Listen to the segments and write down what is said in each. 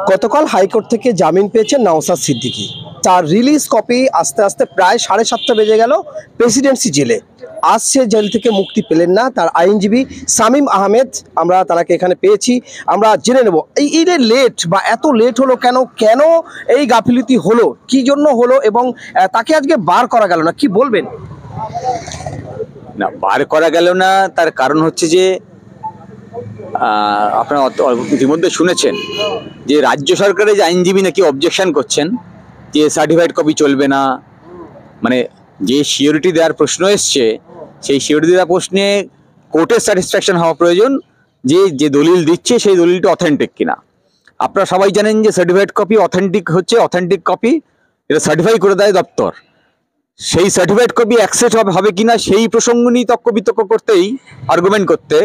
গতকাল হাইকোর্ট থেকে জামিন পেয়েছেন নওশাদ সিদ্দিকী। তার রিলিজ কপি আস্তে আস্তে প্রায় 7:30 বেজে গেল প্রেসিডেন্সি জেলে। আজ সে জেল থেকে মুক্তি পেলেন না। তার আইনজীবী শামীম আহমেদ, আমরা তাকে এখানে পেয়েছি, আমরা জেনে নেব এই লেট বা এত লেট হলো কেন, কেন এই গাফিলতি হলো, কি জন্য হলো, এবং তাকে আজকে বার করা গেল না, কি বলবেন? না, বার করা গেল না তার কারণ হচ্ছে যে আপনারা ইতিমধ্যে শুনেছেন যে রাজ্য সরকারের যে আইনজীবী নাকি অবজেকশন করছেন যে সার্টিফাইড কপি চলবে না, মানে যে সিওরিটি দেওয়ার প্রশ্ন এসছে সেই সিওরিটি দেওয়ার প্রশ্নে কোর্টের স্যাটিসফ্যাকশন হওয়া প্রয়োজন যে যে দলিল দিচ্ছে সেই দলিলটা অথেন্টিক কিনা। আপনারা সবাই জানেন যে সার্টিফাইড কপি অথেন্টিক হচ্ছে অথেন্টিক কপি, এটা সার্টিফাই করে দেয় দপ্তর। সেই সার্টিফাইড কপি অ্যাকসেপ্ট হবে কিনা সেই প্রসঙ্গ নিয়ে তর্ক বিতর্ক করতেই, আর্গুমেন্ট করতে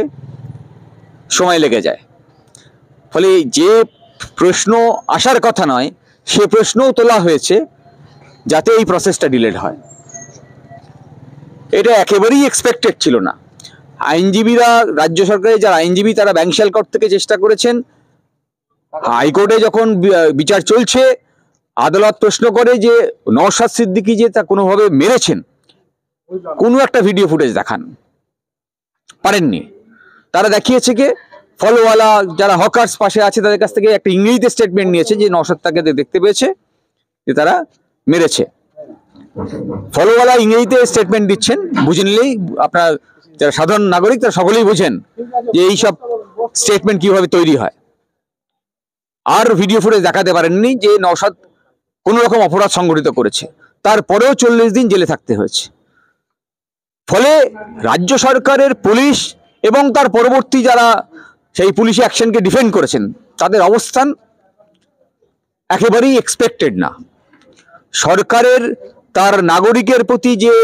সময় লেগে যায়। ফলে যে প্রশ্ন আসার কথা নয় সে প্রশ্নও তোলা হয়েছে যাতে এই প্রসেসটা ডিলেড হয়। এটা একেবারেই এক্সপেক্টেড ছিল না। আইনজীবীরা, রাজ্য সরকারের যারা আইনজীবী তারা ব্যাংশাল কোর্ট থেকে চেষ্টা করেছেন, হাইকোর্টে যখন বিচার চলছে আদালত প্রশ্ন করে যে নওশাদ সিদ্দিকী যে তা কোনোভাবে মেরেছেন, কোনো একটা ভিডিও ফুটেজ দেখান, পারেননি। তারা দেখিয়েছে কি ফলোওয়ালা যারা হকার্স পাশে আছে তাদের কাছ থেকে একটা ইংরেজিতে স্টেটমেন্ট নিয়েছে যে নওশাদ তাকে দেখতে পেয়েছে যে তারা মেরেছে। ফলোওয়ালা ইংরেজিতে স্টেটমেন্ট দিচ্ছেন, বুঝে নিলেই আপনার যারা সাধারণ নাগরিক তারা সকলেই বুঝেন যে এইসব স্টেটমেন্ট কিভাবে তৈরি হয়। আর ভিডিও ফুটেজ দেখাতে পারেননি যে নওশাদ কোনো রকম অপরাধ সংঘটিত করেছে, তারপরেও 40 দিন জেলে থাকতে হয়েছে। ফলে রাজ্য সরকারের পুলিশ এবং তার পরবর্তী যারা সেই পুলিশি অ্যাকশনকে ডিফেন্ড করেছেন তাদের অবস্থান একেবারেই এক্সপেক্টেড না। সরকারের তার নাগরিকের প্রতি যে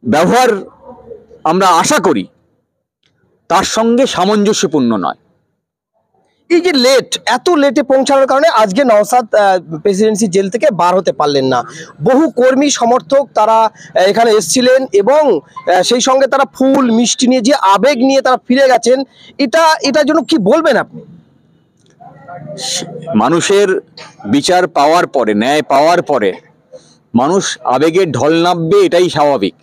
ব্যবহার আমরা আশা করি তার সঙ্গে সামঞ্জস্যপূর্ণ নয়। এই যে লেট, এত লেটে পৌঁছানোর কারণে আজকে নওশাদ প্রেসিডেন্সি জেল থেকে বার হতে পারলেন না। বহু কর্মী সমর্থক তারা এখানে এসেছিলেন এবং সেই সঙ্গে তারা ফুল মিষ্টি নিয়ে, যে আবেগ নিয়ে তারা ফিরে গেছেন, এটার জন্য কি বলবেন আপনি? মানুষের বিচার পাওয়ার পরে, ন্যায় পাওয়ার পরে মানুষ আবেগের ঢল নামবে, এটাই স্বাভাবিক।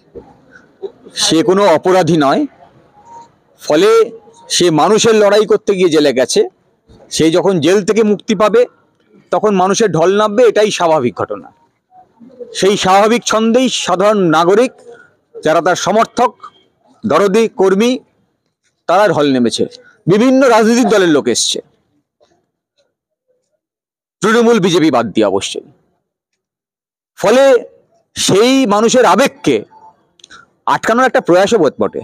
সে কোনো অপরাধী নয়। ফলে সে মানুষের লড়াই করতে গিয়ে জেলে গেছে, সে যখন জেল থেকে মুক্তি পাবে তখন মানুষের ঢল নামবে, এটাই স্বাভাবিক ঘটনা। সেই স্বাভাবিক ছন্দেই সাধারণ নাগরিক যারা তার সমর্থক, দরদি কর্মী, তারা ঢল নেমেছে। বিভিন্ন রাজনৈতিক দলের লোক এসছে, তৃণমূল বিজেপি বাদ দিয়ে অবশ্যই। ফলে সেই মানুষের আবেগকে আটকানোর একটা প্রয়াসও বটে।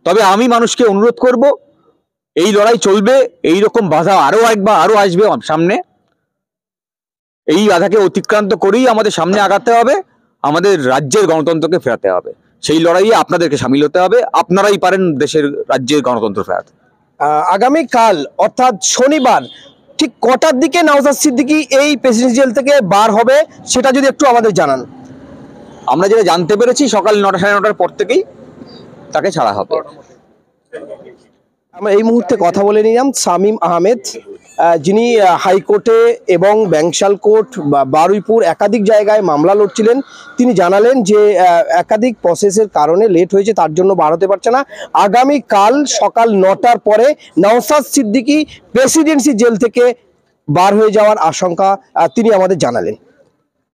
তবে আমি মানুষকে অনুরোধ করব, এই লড়াই চলবে, এই রকম বাধা আরো আসবে সামনে। এই বাধাকে অতিক্রান্ত করেই আমাদের সামনে আগাতে হবে, আমাদের রাজ্যের গণতন্ত্রকে ফেরাতে হবে। সেই লড়াইয়ে আপনাদেরকে সামিল হতে হবে, আপনারাই পারেন দেশের রাজ্যের গণতন্ত্র ফেরাতে। আগামীকাল অর্থাৎ শনিবার ঠিক কটার দিকে নওশাদ সিদ্দিকী এই প্রেসিডেন্সি জেল থেকে বার হবে সেটা যদি একটু আমাদের জানান। আমরা যেটা জানতে পেরেছি সকাল 9টা সাড়ে 9টার পর থেকেই তাকে ছাড়া হবে। আমরা এই মুহূর্তে কথা বলে নিলাম শামীম আহমেদ, যিনি হাইকোর্টে এবং ব্যাংশাল কোর্ট বা বারুইপুর একাধিক জায়গায় মামলা লড়ছিলেন। তিনি জানালেন যে একাধিক প্রসেসের কারণে লেট হয়েছে, তার জন্য বার হতে পারছে না। আগামীকাল সকাল 9টার পরে নওশাদ সিদ্দিকী প্রেসিডেন্সি জেল থেকে বার হয়ে যাওয়ার আশঙ্কা তিনি আমাদের জানালেন।